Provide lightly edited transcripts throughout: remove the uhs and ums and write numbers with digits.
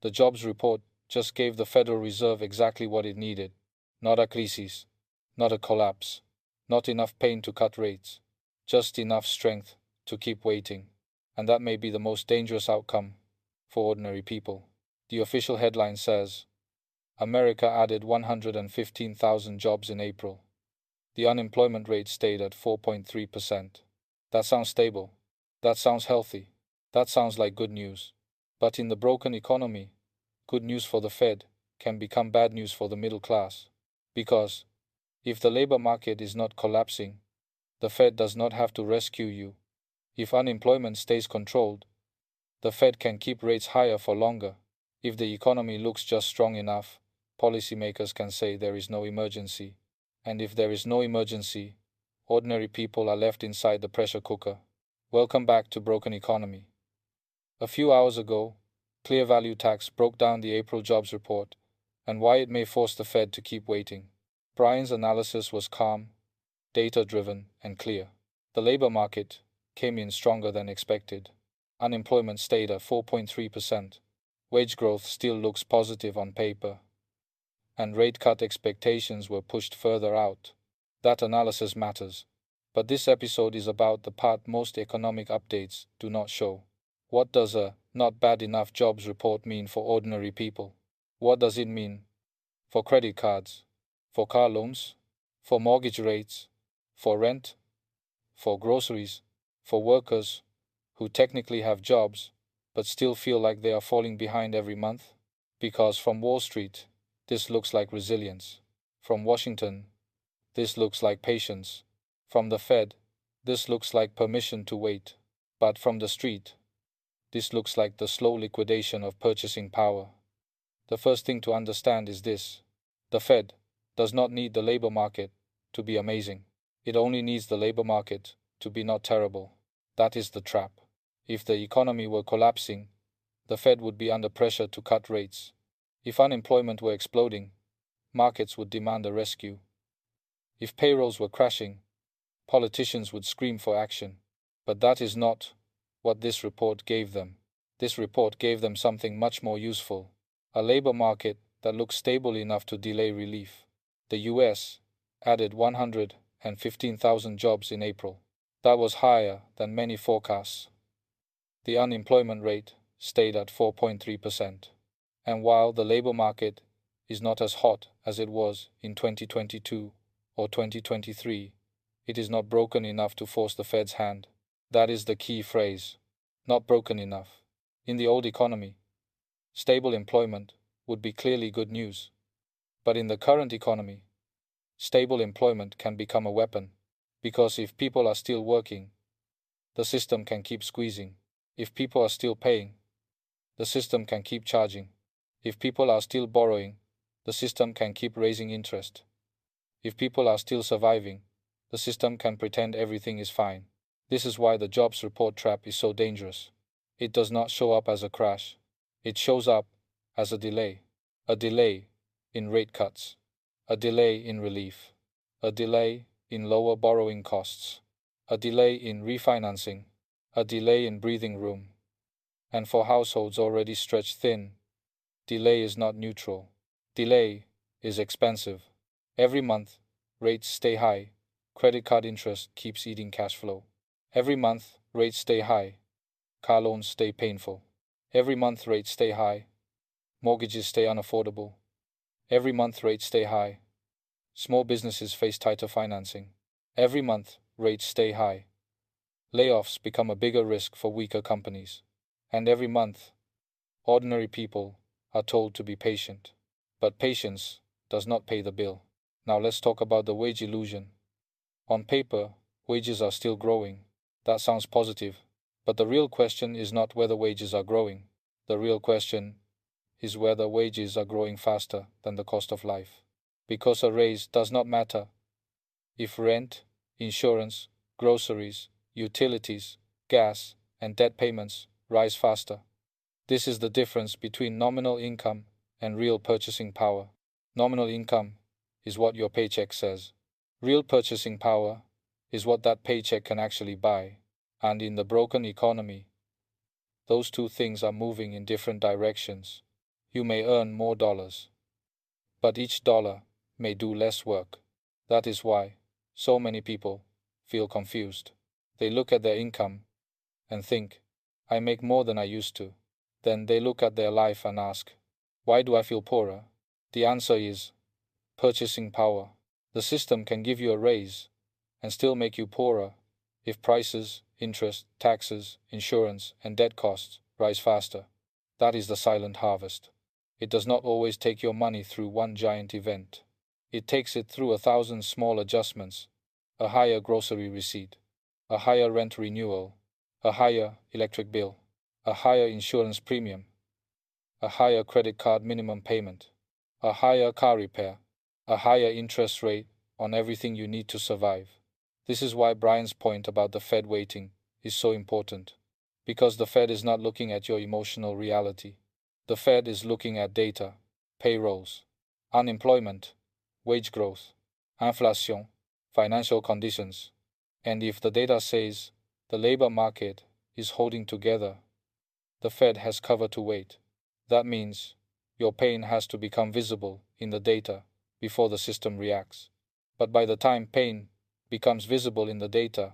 The jobs report just gave the Federal Reserve exactly what it needed. Not a crisis, not a collapse, not enough pain to cut rates, just enough strength to keep waiting. And that may be the most dangerous outcome for ordinary people. The official headline says, America added 115,000 jobs in April. The unemployment rate stayed at 4.3%. That sounds stable. That sounds healthy. That sounds like good news. But in the broken economy, good news for the Fed can become bad news for the middle class. Because if the labor market is not collapsing, the Fed does not have to rescue you. If unemployment stays controlled, the Fed can keep rates higher for longer. If the economy looks just strong enough, policymakers can say there is no emergency. And if there is no emergency, ordinary people are left inside the pressure cooker. Welcome back to Broken Economy. A few hours ago, ClearValue Tax broke down the April jobs report and why it may force the Fed to keep waiting. Brian's analysis was calm, data-driven, and clear. The labor market came in stronger than expected. Unemployment stayed at 4.3%. Wage growth still looks positive on paper. And rate cut expectations were pushed further out. That analysis matters. But this episode is about the part most economic updates do not show. What does a not bad enough jobs report mean for ordinary people? What does it mean for credit cards, for car loans, for mortgage rates, for rent, for groceries, for workers who technically have jobs but still feel like they are falling behind every month? Because from Wall Street, this looks like resilience. From Washington, this looks like patience. From the Fed, this looks like permission to wait. But from the street, this looks like the slow liquidation of purchasing power. The first thing to understand is this. The Fed does not need the labor market to be amazing. It only needs the labor market to be not terrible. That is the trap. If the economy were collapsing, the Fed would be under pressure to cut rates. If unemployment were exploding, markets would demand a rescue. If payrolls were crashing, politicians would scream for action. But that is not what this report gave them. This report gave them something much more useful. A labor market that looks stable enough to delay relief. The US added 115,000 jobs in April. That was higher than many forecasts. The unemployment rate stayed at 4.3%. And while the labor market is not as hot as it was in 2022 or 2023, it is not broken enough to force the Fed's hand. That is the key phrase. Not broken enough. In the old economy, stable employment would be clearly good news. But in the current economy, stable employment can become a weapon. Because if people are still working, the system can keep squeezing. If people are still paying, the system can keep charging. If people are still borrowing, the system can keep raising interest. If people are still surviving, the system can pretend everything is fine. This is why the jobs report trap is so dangerous. It does not show up as a crash. It shows up as a delay. A delay in rate cuts. A delay in relief. A delay in lower borrowing costs. A delay in refinancing. A delay in breathing room. And for households already stretched thin, delay is not neutral. Delay is expensive. Every month, rates stay high. Credit card interest keeps eating cash flow. Every month, rates stay high. Car loans stay painful. Every month, rates stay high. Mortgages stay unaffordable. Every month, rates stay high. Small businesses face tighter financing. Every month, rates stay high. Layoffs become a bigger risk for weaker companies. And every month, ordinary people are told to be patient. But patience does not pay the bill. Now let's talk about the wage illusion. On paper, wages are still growing. That sounds positive. But the real question is not whether wages are growing. The real question is whether wages are growing faster than the cost of life. Because a raise does not matter if rent, insurance, groceries, utilities, gas, and debt payments rise faster. This is the difference between nominal income and real purchasing power. Nominal income is what your paycheck says. Real purchasing power is what that paycheck can actually buy. And in the broken economy, those two things are moving in different directions. You may earn more dollars, but each dollar may do less work. That is why so many people feel confused. They look at their income and think, I make more than I used to. Then they look at their life and ask, why do I feel poorer? The answer is purchasing power. The system can give you a raise and still make you poorer if prices, interest, taxes, insurance, and debt costs rise faster. That is the silent harvest. It does not always take your money through one giant event. It takes it through 1,000 small adjustments: a higher grocery receipt, a higher rent renewal, a higher electric bill, a higher insurance premium, a higher credit card minimum payment, a higher car repair, a higher interest rate on everything you need to survive. This is why Brian's point about the Fed waiting is so important. Because the Fed is not looking at your emotional reality. The Fed is looking at data, payrolls, unemployment, wage growth, inflation, financial conditions. And if the data says the labor market is holding together, the Fed has cover to wait. That means your pain has to become visible in the data before the system reacts. But by the time pain becomes visible in the data,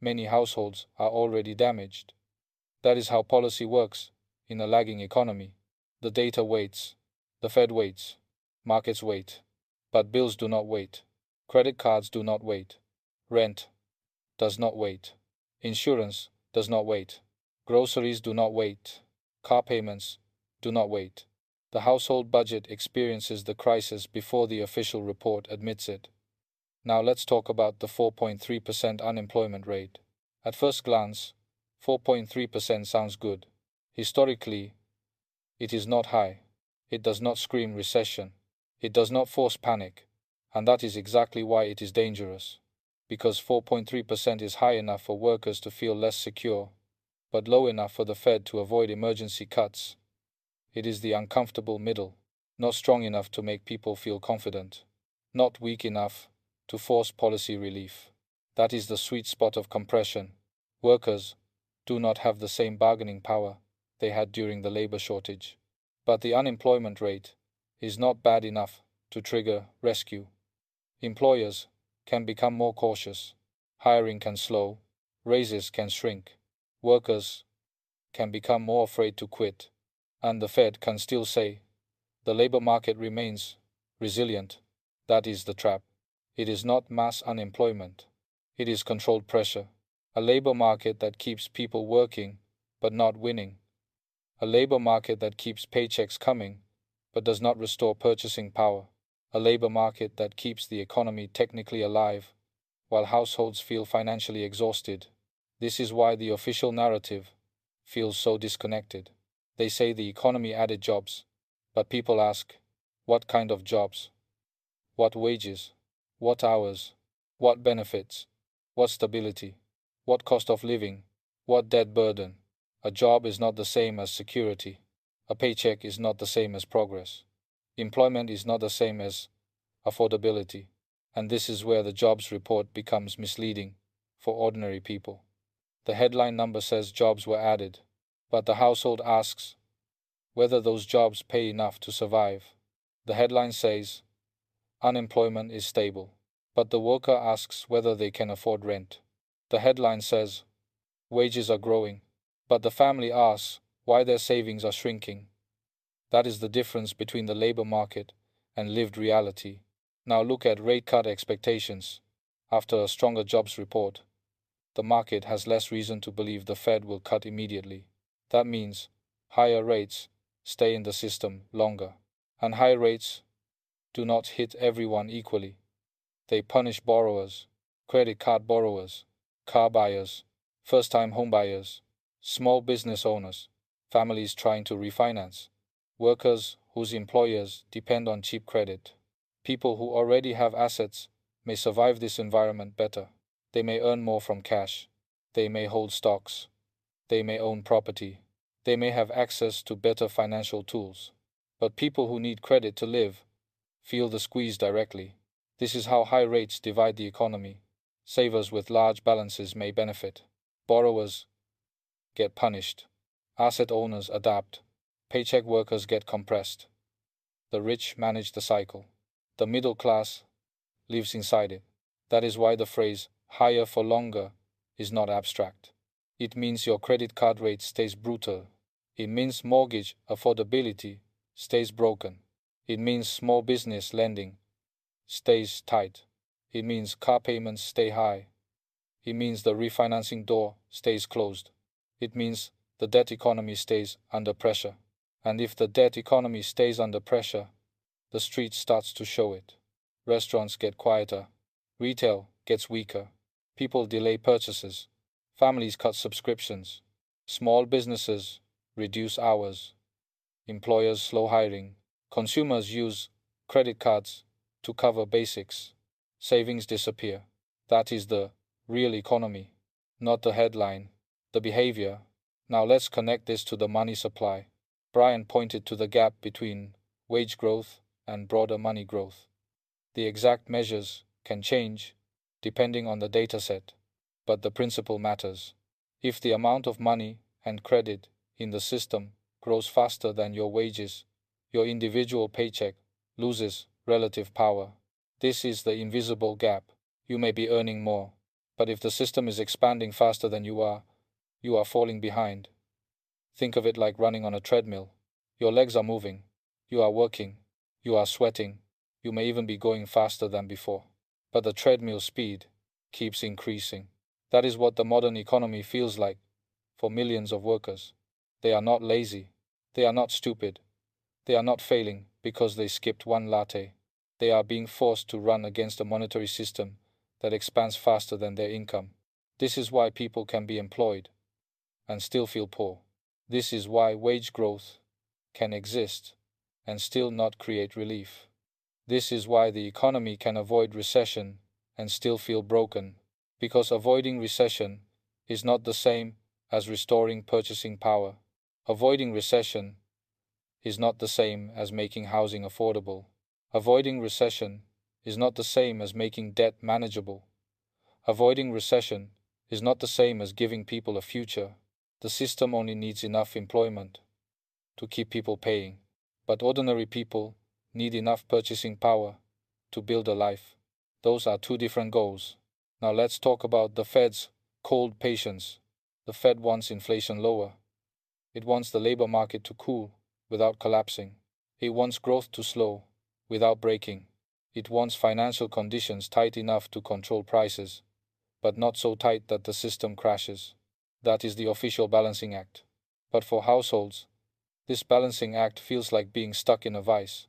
many households are already damaged. That is how policy works in a lagging economy. The data waits, the Fed waits, markets wait, but bills do not wait. Credit cards do not wait. Rent does not wait. Insurance does not wait. Groceries do not wait. Car payments do not wait. The household budget experiences the crisis before the official report admits it. Now let's talk about the 4.3% unemployment rate. At first glance, 4.3% sounds good. Historically, it is not high. It does not scream recession. It does not force panic. And that is exactly why it is dangerous. Because 4.3% is high enough for workers to feel less secure, but low enough for the Fed to avoid emergency cuts. It is the uncomfortable middle, not strong enough to make people feel confident, not weak enough to force policy relief. That is the sweet spot of compression. Workers do not have the same bargaining power they had during the labor shortage. But the unemployment rate is not bad enough to trigger rescue. Employers can become more cautious. Hiring can slow. Raises can shrink. Workers can become more afraid to quit. And the Fed can still say, the labor market remains resilient. That is the trap. It is not mass unemployment. It is controlled pressure. A labor market that keeps people working but not winning. A labor market that keeps paychecks coming but does not restore purchasing power. A labor market that keeps the economy technically alive while households feel financially exhausted. This is why the official narrative feels so disconnected. They say the economy added jobs, but people ask, what kind of jobs? What wages? What hours? What benefits? What stability? What cost of living? What debt burden? A job is not the same as security. A paycheck is not the same as progress. Employment is not the same as affordability. And this is where the jobs report becomes misleading for ordinary people. The headline number says jobs were added, but the household asks whether those jobs pay enough to survive. The headline says unemployment is stable, but the worker asks whether they can afford rent. The headline says wages are growing, but the family asks why their savings are shrinking. That is the difference between the labor market and lived reality. Now look at rate cut expectations. After a stronger jobs report, the market has less reason to believe the Fed will cut immediately. That means higher rates stay in the system longer, and high rates do not hit everyone equally. They punish borrowers, credit card borrowers, car buyers, first-time home buyers, small business owners, families trying to refinance, workers whose employers depend on cheap credit. People who already have assets may survive this environment better. They may earn more from cash. They may hold stocks. They may own property. They may have access to better financial tools. But people who need credit to live feel the squeeze directly. This is how high rates divide the economy. Savers with large balances may benefit. Borrowers get punished. Asset owners adapt. Paycheck workers get compressed. The rich manage the cycle. The middle class lives inside it. That is why the phrase higher for longer is not abstract. It means your credit card rate stays brutal. It means mortgage affordability stays broken. It means small business lending stays tight. It means car payments stay high. It means the refinancing door stays closed. It means the debt economy stays under pressure. And if the debt economy stays under pressure, the street starts to show it. Restaurants get quieter. Retail gets weaker. People delay purchases. Families cut subscriptions. Small businesses reduce hours. Employers slow hiring. Consumers use credit cards to cover basics. Savings disappear. That is the real economy, not the headline, the behavior. Now let's connect this to the money supply. Brian pointed to the gap between wage growth and broader money growth. The exact measures can change depending on the dataset, but the principle matters. If the amount of money and credit in the system grows faster than your wages, your individual paycheck loses relative power. This is the invisible gap. You may be earning more, but if the system is expanding faster than you are falling behind. Think of it like running on a treadmill. Your legs are moving, you are working, you are sweating, you may even be going faster than before. But the treadmill speed keeps increasing. That is what the modern economy feels like for millions of workers. They are not lazy, they are not stupid, they are not failing because they skipped one latte. They are being forced to run against a monetary system that expands faster than their income. This is why people can be employed and still feel poor. This is why wage growth can exist and still not create relief. This is why the economy can avoid recession and still feel broken, because avoiding recession is not the same as restoring purchasing power. Avoiding recession is not the same as making housing affordable. Avoiding recession is not the same as making debt manageable. Avoiding recession is not the same as giving people a future. The system only needs enough employment to keep people paying, but ordinary people need enough purchasing power to build a life. Those are two different goals. Now let's talk about the Fed's cold patience. The Fed wants inflation lower. It wants the labor market to cool without collapsing. It wants growth to slow without breaking. It wants financial conditions tight enough to control prices, but not so tight that the system crashes. That is the official balancing act. But for households, this balancing act feels like being stuck in a vice.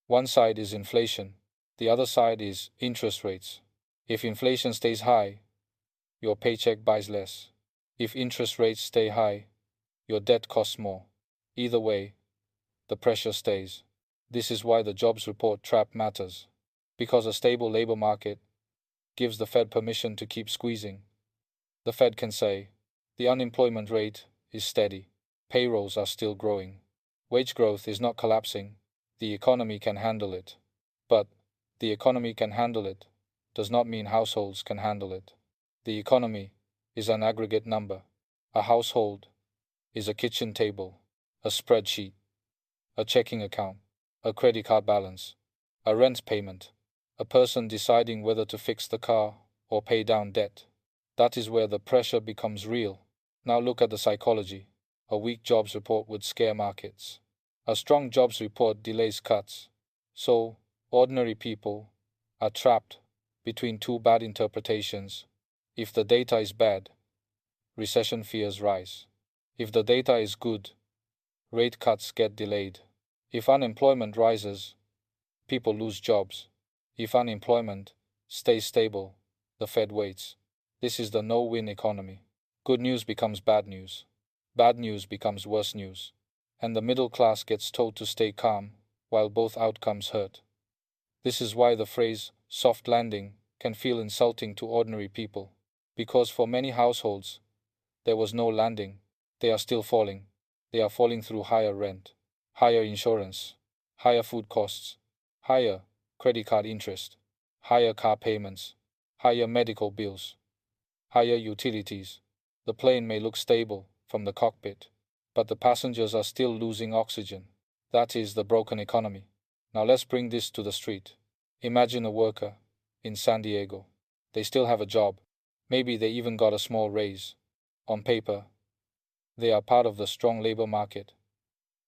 One side is inflation, the other side is interest rates. If inflation stays high, your paycheck buys less. If interest rates stay high, your debt costs more. Either way, the pressure stays. This is why the jobs report trap matters. Because a stable labor market gives the Fed permission to keep squeezing. The Fed can say, the unemployment rate is steady, payrolls are still growing, wage growth is not collapsing, the economy can handle it. But the economy can handle it does not mean households can handle it. The economy is an aggregate number. A household is a kitchen table, a spreadsheet, a checking account, a credit card balance, a rent payment, a person deciding whether to fix the car or pay down debt. That is where the pressure becomes real. Now look at the psychology. A weak jobs report would scare markets. A strong jobs report delays cuts. So, ordinary people are trapped between two bad interpretations. If the data is bad, recession fears rise. If the data is good, rate cuts get delayed. If unemployment rises, people lose jobs. If unemployment stays stable, the Fed waits. This is the no-win economy. Good news becomes bad news. Bad news becomes worse news. And the middle class gets told to stay calm, while both outcomes hurt. This is why the phrase soft landing can feel insulting to ordinary people. Because for many households, there was no landing. They are still falling. They are falling through higher rent, higher insurance, higher food costs, higher credit card interest, higher car payments, higher medical bills, higher utilities. The plane may look stable from the cockpit, but the passengers are still losing oxygen. That is the broken economy. Now let's bring this to the street. Imagine a worker in San Diego. They still have a job. Maybe they even got a small raise. On paper, they are part of the strong labor market.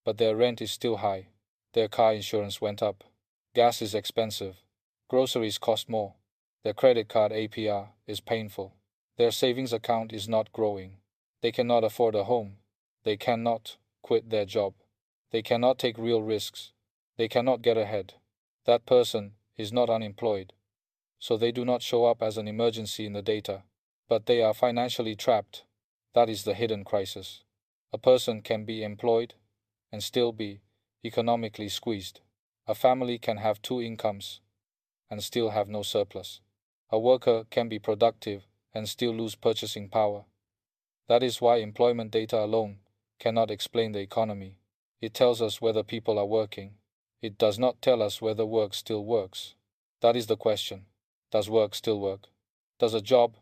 But their rent is still high. Their car insurance went up. Gas is expensive. Groceries cost more. Their credit card APR is painful. Their savings account is not growing. They cannot afford a home. They cannot quit their job. They cannot take real risks. They cannot get ahead. That person is not unemployed, so they do not show up as an emergency in the data, but they are financially trapped. That is the hidden crisis. A person can be employed and still be economically squeezed. A family can have two incomes and still have no surplus. A worker can be productive and still lose purchasing power. That is why employment data alone cannot explain the economy. It tells us whether people are working. It does not tell us whether work still works. That is the question. Does work still work? Does a job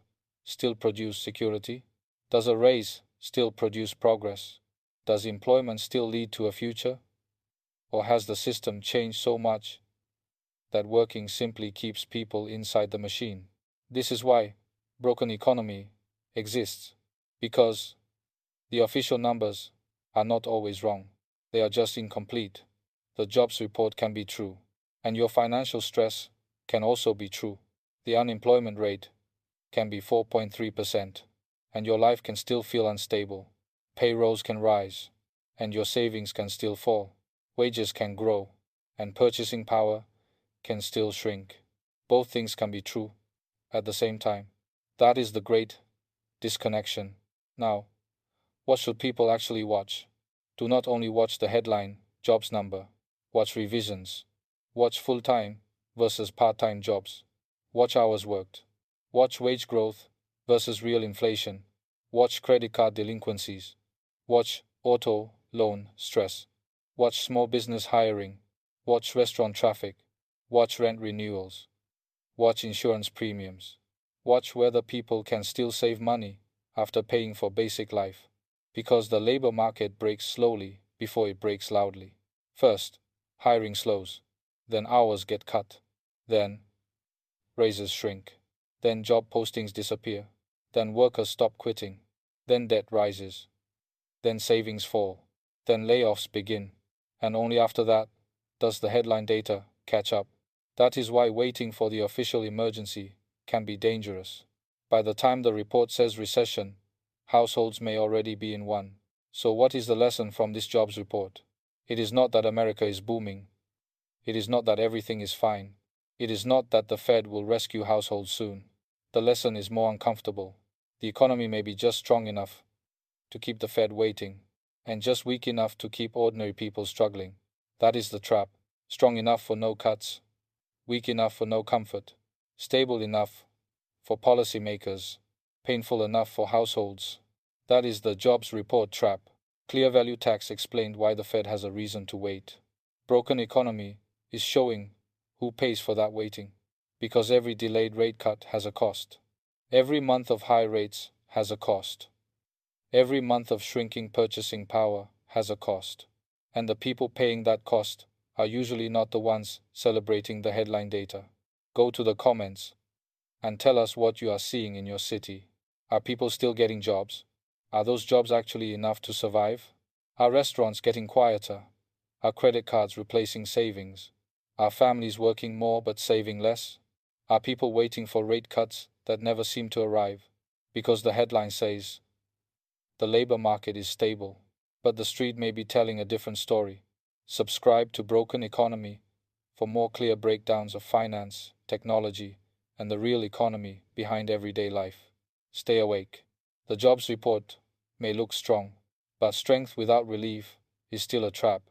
still produce security? Does a raise still produce progress? Does employment still lead to a future? Or has the system changed so much that working simply keeps people inside the machine? This is why broken economy exists, because the official numbers are not always wrong. They are just incomplete. The jobs report can be true, and your financial stress can also be true. The unemployment rate can be 4.3%, and your life can still feel unstable. Payrolls can rise, and your savings can still fall. Wages can grow, and purchasing power can still shrink. Both things can be true at the same time. That is the great disconnection. Now, what should people actually watch? Do not only watch the headline jobs number. Watch revisions. Watch full-time versus part-time jobs. Watch hours worked. Watch wage growth versus real inflation. Watch credit card delinquencies. Watch auto loan stress. Watch small business hiring. Watch restaurant traffic. Watch rent renewals. Watch insurance premiums. Watch whether people can still save money after paying for basic life. Because the labor market breaks slowly before it breaks loudly. First, hiring slows. Then hours get cut. Then raises shrink. Then job postings disappear. Then workers stop quitting. Then debt rises. Then savings fall. Then layoffs begin. And only after that does the headline data catch up. That is why waiting for the official emergency can be dangerous. By the time the report says recession, households may already be in one. So what is the lesson from this jobs report? It is not that America is booming. It is not that everything is fine. It is not that the Fed will rescue households soon. The lesson is more uncomfortable. The economy may be just strong enough to keep the Fed waiting, and just weak enough to keep ordinary people struggling. That is the trap. Strong enough for no cuts, weak enough for no comfort, stable enough for policymakers, painful enough for households. That is the jobs report trap. ClearValue Tax explained why the Fed has a reason to wait. Broken economy is showing who pays for that waiting. Because every delayed rate cut has a cost. Every month of high rates has a cost. Every month of shrinking purchasing power has a cost. And the people paying that cost are usually not the ones celebrating the headline data. Go to the comments and tell us what you are seeing in your city. Are people still getting jobs? Are those jobs actually enough to survive? Are restaurants getting quieter? Are credit cards replacing savings? Are families working more but saving less? Are people waiting for rate cuts that never seem to arrive? Because the headline says the labor market is stable, but the street may be telling a different story. Subscribe to Broken Economy for more clear breakdowns of finance, technology, and the real economy behind everyday life. Stay awake. The jobs report may look strong, but strength without relief is still a trap.